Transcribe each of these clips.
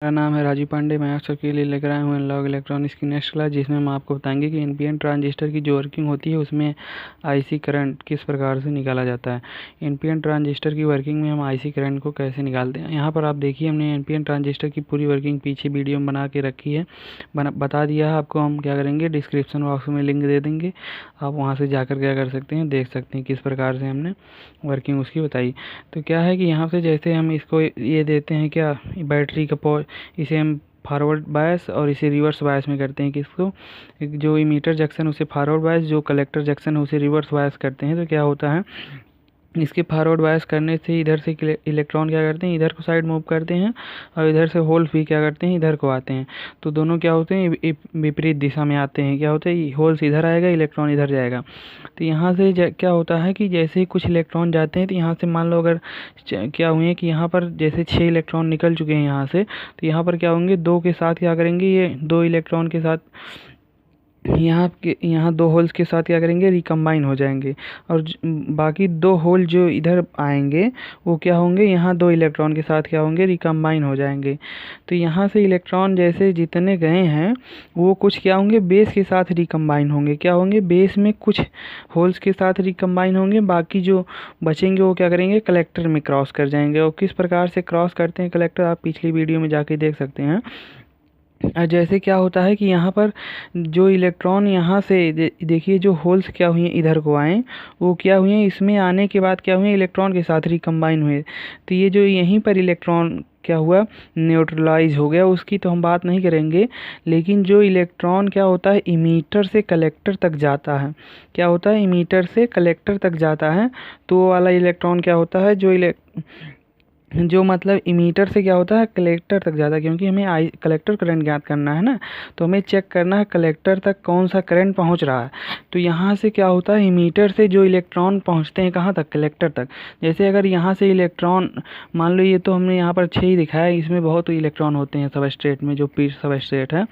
मेरा नाम है राजीव पांडे। मैं आप सबके लिए लेकर आया हूँ एनालॉग इलेक्ट्रॉनिक्स की नेक्स्ट क्लास, जिसमें हम आपको बताएंगे कि एनपीएन ट्रांजिस्टर की जो वर्किंग होती है उसमें आईसी करंट किस प्रकार से निकाला जाता है। एनपीएन ट्रांजिस्टर की वर्किंग में हम आईसी करंट को कैसे निकालते हैं। यहाँ पर आप देखिए, हमने एनपीएन ट्रांजिस्टर की पूरी वर्किंग पीछे वीडियो में बना के रखी है, बता दिया है आपको। हम क्या करेंगे, डिस्क्रिप्शन बॉक्स में लिंक दे देंगे, आप वहाँ से जाकर क्या कर सकते हैं, देख सकते हैं किस प्रकार से हमने वर्किंग उसकी बताई। तो क्या है कि यहाँ से जैसे हम इसको ये देते हैं क्या, बैटरी का इसे हम फॉरवर्ड बायस और इसे रिवर्स बायस में करते हैं। किसको, जो इमीटर जंक्शन उसे फॉरवर्ड बायस, जो कलेक्टर जंक्शन है उसे रिवर्स बायस करते हैं। तो क्या होता है, इसके फॉरवर्ड बायस करने से इधर से इलेक्ट्रॉन क्या करते हैं, इधर को साइड मूव करते हैं, और इधर से होल्स भी क्या करते हैं, इधर को आते हैं। तो दोनों क्या होते हैं, विपरीत दिशा में आते हैं। क्या होता है, होल्स इधर आएगा, इलेक्ट्रॉन इधर जाएगा। तो यहाँ से क्या होता है कि जैसे ही कुछ इलेक्ट्रॉन जाते हैं, तो यहाँ से मान लो अगर क्या हुए कि यहाँ पर जैसे 6 इलेक्ट्रॉन निकल चुके हैं यहाँ से, तो यहाँ पर क्या होंगे, 2 के साथ क्या करेंगे, ये 2 इलेक्ट्रॉन के साथ यहाँ 2 होल्स के साथ क्या करेंगे, रिकम्बाइन हो जाएंगे। और बाकी 2 होल जो इधर आएंगे वो क्या होंगे, यहाँ 2 इलेक्ट्रॉन के साथ क्या होंगे, रिकम्बाइन हो जाएंगे। तो यहाँ से इलेक्ट्रॉन जैसे जितने गए हैं वो कुछ क्या होंगे, बेस के साथ रिकम्बाइन होंगे। क्या होंगे, बेस में कुछ होल्स के साथ रिकम्बाइन होंगे, बाकी जो बचेंगे वो क्या करेंगे, कलेक्टर में क्रॉस कर जाएंगे। और किस प्रकार से क्रॉस करते हैं कलेक्टर, आप पिछली वीडियो में जाके देख सकते हैं। जैसे क्या होता है कि यहाँ पर जो इलेक्ट्रॉन यहाँ से देखिए, जो होल्स क्या हुए इधर को आए, वो क्या हुए, इसमें आने के बाद क्या हुए, इलेक्ट्रॉन के साथ रिकम्बाइन हुए। तो ये जो यहीं पर इलेक्ट्रॉन क्या हुआ, न्यूट्रलाइज हो गया, उसकी तो हम बात नहीं करेंगे। लेकिन जो इलेक्ट्रॉन क्या होता है, इमीटर से कलेक्टर तक जाता है। क्या होता है, इमीटर से कलेक्टर तक जाता है। तो वो वाला इलेक्ट्रॉन क्या होता है, जो मतलब इमीटर से क्या होता है, कलेक्टर तक जाता है। क्योंकि हमें कलेक्टर करंट ज्ञात करना है ना, तो हमें चेक करना है कलेक्टर तक कौन सा करंट पहुंच रहा है। तो यहाँ से क्या होता है, इमीटर से जो इलेक्ट्रॉन पहुंचते हैं कहाँ तक, कलेक्टर तक। जैसे अगर यहाँ से इलेक्ट्रॉन, मान लो ये तो हमने यहाँ पर 6 ही दिखाया है, इसमें बहुत इलेक्ट्रॉन होते हैं सबस्ट्रेट में, जो पी सबस्ट्रेट है।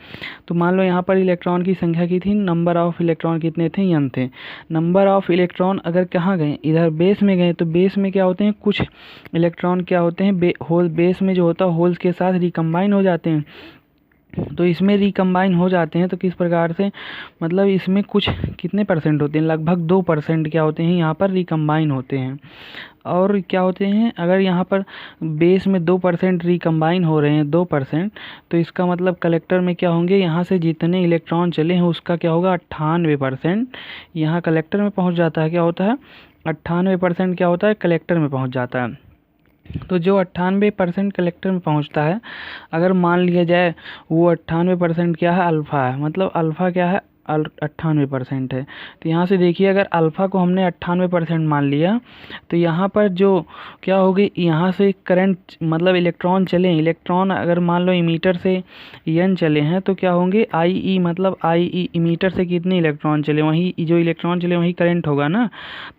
तो मान लो यहाँ पर इलेक्ट्रॉन की संख्या की थी, नंबर ऑफ इलेक्ट्रॉन कितने थे, n थे। नंबर ऑफ इलेक्ट्रॉन अगर कहाँ गए, इधर बेस में गए, तो बेस में क्या होते हैं, कुछ इलेक्ट्रॉन क्या होते हैं, होल बेस में जो होता है होल्स के साथ रिकम्बाइन हो जाते हैं। तो इसमें रिकम्बाइन हो जाते हैं तो किस प्रकार से, मतलब इसमें कुछ कितने परसेंट होते हैं, लगभग 2% क्या होते हैं, यहाँ पर रिकम्बाइन होते हैं। और क्या होते हैं, अगर यहाँ पर बेस में 2% रिकम्बाइन हो रहे हैं, 2%, तो इसका मतलब कलेक्टर में क्या होंगे, यहाँ से जितने इलेक्ट्रॉन चले हैं उसका क्या होगा, 98% यहाँ कलेक्टर में पहुँच जाता है। क्या होता है, 98% क्या होता है, कलेक्टर में पहुँच जाता है। तो जो 98% कलेक्टर में पहुंचता है, अगर मान लिया जाए वो 98% क्या है, अल्फ़ा है। मतलब अल्फ़ा क्या है, 98% है। तो यहाँ से देखिए, अगर अल्फ़ा को हमने 98% मान लिया, तो यहाँ पर जो क्या होगी, यहाँ से करंट मतलब इलेक्ट्रॉन चले, इलेक्ट्रॉन अगर मान लो इमीटर से n चले हैं, तो क्या होंगे, आई ई, मतलब आई ई इमीटर से कितने इलेक्ट्रॉन चले, वहीं जो इलेक्ट्रॉन चले वहीं करंट होगा ना।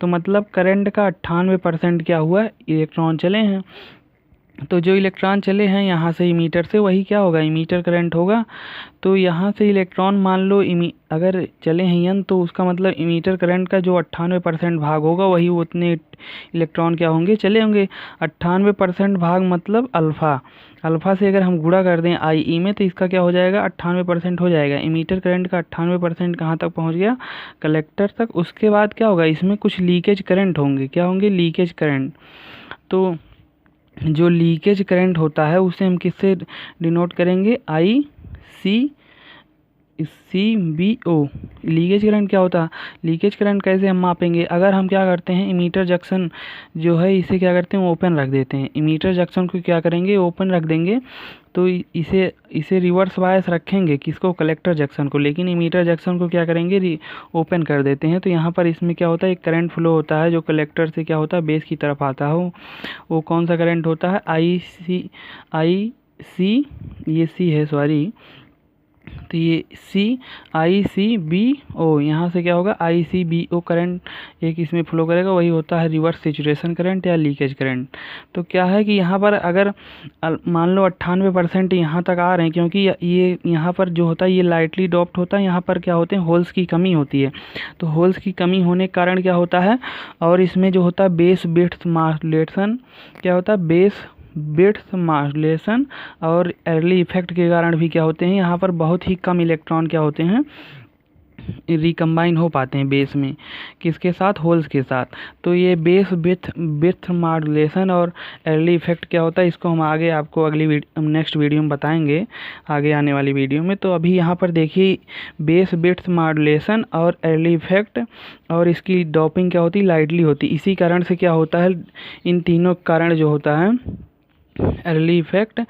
तो मतलब करंट का 98% क्या हुआ, इलेक्ट्रॉन चले हैं। तो जो इलेक्ट्रॉन चले हैं यहाँ से इमीटर से, वही क्या होगा, इमीटर करंट होगा। तो यहाँ से इलेक्ट्रॉन मान लो अगर चले हैं n, तो उसका मतलब इमीटर करंट का जो 98% भाग होगा, वही उतने इलेक्ट्रॉन क्या होंगे, चले होंगे। 98% भाग मतलब अल्फ़ा, अल्फ़ा से अगर हम गुणा कर दें आई ई में, तो इसका क्या हो जाएगा, 98% हो जाएगा। इमीटर करंट का 98% कहाँ तक पहुँच गया, कलेक्टर तक। उसके बाद क्या होगा, इसमें कुछ लीकेज करंट होंगे। क्या होंगे, लीकेज करंट। तो जो लीकेज करंट होता है उसे हम किससे डिनोट करेंगे, ICBO। लीकेज करंट क्या होता है, लीकेज करंट कैसे हम मापेंगे, अगर हम क्या करते हैं, इमीटर जंक्शन जो है इसे क्या करते हैं, ओपन रख देते हैं। इमीटर जंक्शन को क्या करेंगे, ओपन रख देंगे। तो इसे रिवर्स बायस रखेंगे, किसको, कलेक्टर जंक्शन को। लेकिन इमीटर जंक्शन को क्या करेंगे, ओपन कर देते हैं। तो यहाँ पर इसमें क्या होता है, एक करंट फ्लो होता है जो कलेक्टर से क्या होता है, बेस की तरफ आता हो। वो कौन सा करंट होता है, आई सी, ये सी है सॉरी, तो ये ICBO, यहाँ से क्या होगा, ICBO करंट एक इसमें फ्लो करेगा, वही होता है रिवर्स सेचुरेशन करंट या लीकेज करंट। तो क्या है कि यहाँ पर अगर मान लो 98% यहाँ तक आ रहे हैं, क्योंकि ये यहाँ पर जो होता है ये लाइटली डॉप्ड होता है, यहाँ पर क्या होते हैं, होल्स की कमी होती है। तो होल्स की कमी होने के कारण क्या होता है, और इसमें जो होता है बेस विड्थ मॉड्यूलेशन, क्या होता है, बेस बिट्स मॉड्यूलेशन और अर्ली इफेक्ट के कारण भी क्या होते हैं, यहाँ पर बहुत ही कम इलेक्ट्रॉन क्या होते हैं, रिकम्बाइन हो पाते हैं बेस में, किसके साथ, होल्स के साथ। तो ये बेस बिट्स मॉड्यूलेशन और अर्ली इफेक्ट क्या होता है, इसको हम आगे आपको नेक्स्ट वीडियो में बताएंगे, आगे आने वाली वीडियो में। तो अभी यहाँ पर देखिए बेस बिट्स मॉड्यूलेशन और अर्ली इफेक्ट और इसकी डॉपिंग क्या होती है, लाइटली होती। इसी कारण से क्या होता है, इन तीनों कारण जो होता है अर्ली इफेक्ट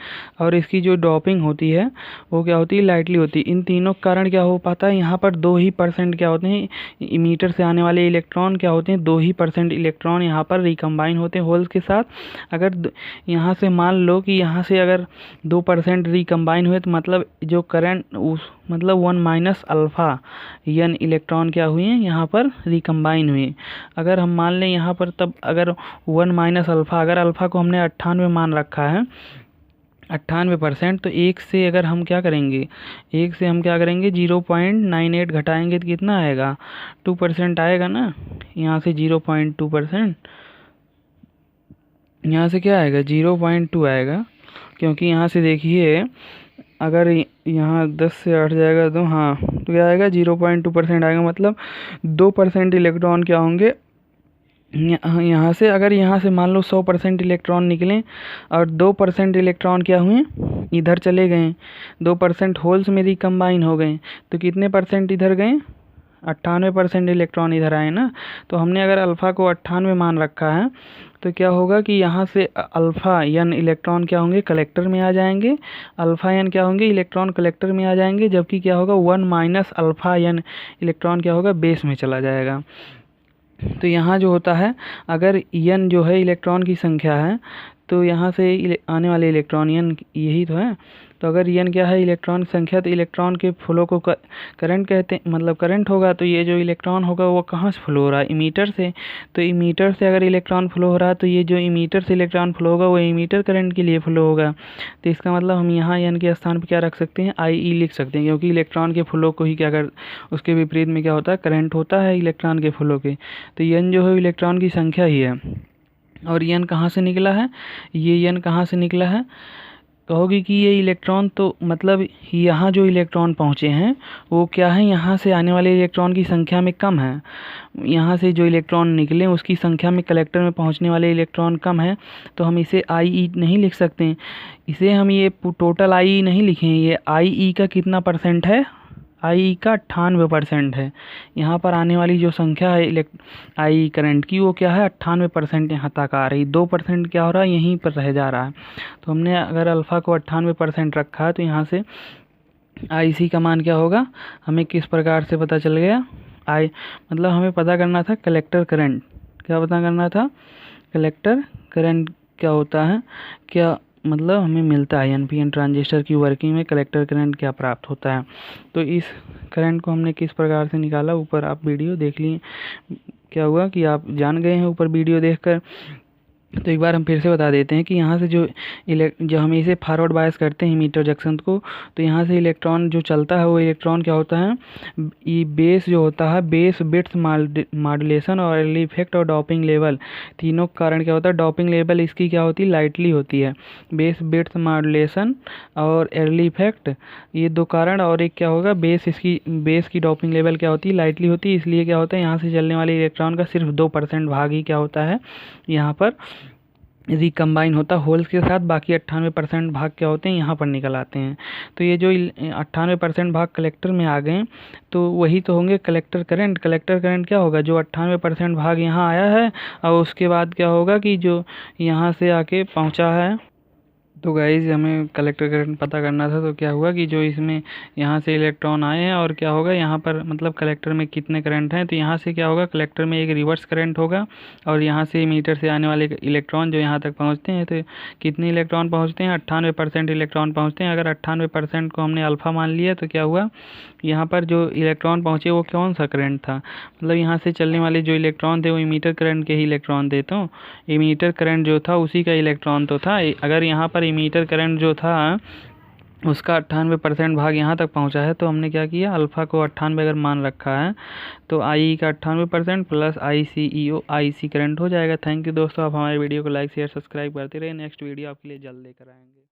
और इसकी जो डॉपिंग होती है वो क्या होती है, लाइटली होती है। इन तीनों के कारण क्या हो पाता है, यहाँ पर 2% क्या होते हैं, इमीटर से आने वाले इलेक्ट्रॉन क्या होते हैं, 2% इलेक्ट्रॉन यहाँ पर रिकम्बाइन होते हैं होल्स के साथ। अगर यहाँ से मान लो कि यहाँ से अगर 2% रिकम्बाइन हुए तो मतलब जो करंट उस मतलब 1 माइनस अल्फ़ा यन इलेक्ट्रॉन क्या हुए हैं, यहाँ पर रिकम्बाइन हुए। अगर हम मान लें यहाँ पर, तब अगर 1 माइनस अल्फ़ा, अगर अल्फ़ा को हमने 98 मान रखा है, 98%, तो एक से अगर हम क्या करेंगे, एक से हम क्या करेंगे 0.98 घटाएंगे तो कितना आएगा, 2% आएगा ना। यहाँ से 0.2%, यहाँ से क्या आएगा 0.2 आएगा, क्योंकि यहाँ से देखिए अगर यहाँ 10 से 8 जाएगा तो हाँ, तो क्या आएगा 0.2% आएगा। मतलब 2% इलेक्ट्रॉन क्या होंगे यहाँ से, अगर यहाँ से मान लो 100% इलेक्ट्रॉन निकलें और 2% इलेक्ट्रॉन क्या हुए, इधर चले गए, 2% होल्स में रिकम्बाइन हो गए, तो कितने परसेंट इधर गए, 98% इलेक्ट्रॉन इधर आए ना। तो हमने अगर अल्फ़ा को 98 मान रखा है तो क्या होगा कि यहाँ से अल्फ़ा यन इलेक्ट्रॉन क्या होंगे, कलेक्टर में आ जाएंगे, अल्फ़ा यन क्या होंगे, इलेक्ट्रॉन कलेक्टर में आ जाएंगे, जबकि क्या होगा 1 माइनस अल्फ़ा यन इलेक्ट्रॉन क्या होगा, बेस में चला जाएगा। तो यहाँ जो होता है, अगर यन जो है इलेक्ट्रॉन की संख्या है, तो यहाँ से आने वाले इलेक्ट्रॉन यन यही तो है। तो अगर यन क्या है, इलेक्ट्रॉन की संख्या, तो इलेक्ट्रॉन के फ्लो को करंट कहते हैं, मतलब करंट होगा। तो ये जो इलेक्ट्रॉन होगा वो कहाँ से फ्लो हो रहा है, इमीटर से। तो इमीटर से अगर इलेक्ट्रॉन फ्लो हो रहा है तो ये जो इमीटर से इलेक्ट्रॉन फ्लो होगा वो इमीटर करंट के लिए फ्लो होगा। तो इसका मतलब हम यहाँ यन के स्थान पर क्या रख सकते हैं, IE लिख सकते हैं, क्योंकि इलेक्ट्रॉन के फ्लो को ही क्या कर, उसके विपरीत में क्या होता है, करंट होता है इलेक्ट्रॉन के फ्लो के। तो यन जो है इलेक्ट्रॉन की संख्या ही है। और यन कहाँ से निकला है, ये यन कहाँ से निकला है, कहोगे कि ये इलेक्ट्रॉन तो मतलब यहाँ जो इलेक्ट्रॉन पहुँचे हैं वो क्या है, यहाँ से आने वाले इलेक्ट्रॉन की संख्या में कम है। यहाँ से जो इलेक्ट्रॉन निकले उसकी संख्या में कलेक्टर में पहुँचने वाले इलेक्ट्रॉन कम है, तो हम इसे IE नहीं लिख सकते। इसे हम ये टोटल IE नहीं लिखें, ये IE का कितना परसेंट है, IE का 98% है। यहाँ पर आने वाली जो संख्या है IE करंट की वो क्या है, 98% यहाँ तक आ रही, 2% क्या हो रहा है, यहीं पर रह जा रहा है। तो हमने अगर अल्फ़ा को 98% रखा है तो यहाँ से IC का मान क्या होगा, हमें किस प्रकार से पता चल गया, मतलब हमें पता करना था कलेक्टर करंट, क्या पता करना था, कलेक्टर करंट क्या होता है, क्या मतलब हमें मिलता है NPN ट्रांजिस्टर की वर्किंग में कलेक्टर करंट क्या प्राप्त होता है। तो इस करंट को हमने किस प्रकार से निकाला, ऊपर आप वीडियो देख लिए, क्या हुआ कि आप जान गए हैं ऊपर वीडियो देखकर। तो एक बार हम फिर से बता देते हैं कि यहाँ से जो हम इसे फॉरवर्ड बायस करते हैं मीटर जंक्शन को, तो यहाँ से इलेक्ट्रॉन जो चलता है वो इलेक्ट्रॉन क्या होता है, ये बेस जो होता है, बेस बिट्स मॉड्यूलेशन और अर्ली इफेक्ट और डॉपिंग लेवल, तीनों का कारण क्या होता है, डॉपिंग लेवल इसकी क्या होती है, लाइटली होती है। बेस बिट्स मॉड्यूलेशन और अर्ली इफेक्ट ये दो कारण, और एक क्या होगा, बेस की डॉपिंग लेवल क्या होती है, लाइटली होती है। इसलिए क्या होता है, यहाँ से चलने वाले इलेक्ट्रॉन का सिर्फ 2% भाग ही क्या होता है, यहाँ पर रिकम्बाइन होता है होल्स के साथ, बाकी 98% भाग क्या होते हैं, यहाँ पर निकल आते हैं। तो ये जो 98% भाग कलेक्टर में आ गए तो वही तो होंगे कलेक्टर करंट। कलेक्टर करंट क्या होगा, जो 98% भाग यहाँ आया है और उसके बाद क्या होगा कि जो यहाँ से आके पहुँचा है। तो गाइस हमें कलेक्टर करंट पता करना था, तो क्या हुआ कि जो इसमें यहाँ से इलेक्ट्रॉन आए हैं और क्या होगा यहाँ पर मतलब कलेक्टर में कितने करंट हैं, तो यहाँ से क्या होगा, कलेक्टर में एक रिवर्स करंट होगा और यहाँ से मीटर से आने वाले इलेक्ट्रॉन जो यहाँ तक पहुँचते हैं, तो कितने इलेक्ट्रॉन पहुँचते हैं, 98% इलेक्ट्रॉन पहुँचते हैं। अगर 98% को हमने अल्फ़ा मान लिया तो क्या हुआ, यहाँ पर जो इलेक्ट्रॉन पहुँचे वो कौन सा करंट था, मतलब यहाँ से चलने वाले जो इलेक्ट्रॉन थे वो इमीटर करंट के ही इलेक्ट्रॉन थे। तो इमीटर करंट जो था उसी का इलेक्ट्रॉन तो था। अगर यहाँ पर इमीटर करंट जो था उसका 98% भाग यहाँ तक पहुँचा है, तो हमने क्या किया, अल्फ़ा को 98 अगर मान रखा है तो आई का 98% प्लस IC करंट हो जाएगा। थैंक यू दोस्तों, आप हमारे वीडियो को लाइक शेयर सब्सक्राइब करते रहिए। नेक्स्ट वीडियो आपके लिए जल्द लेकर आएंगे।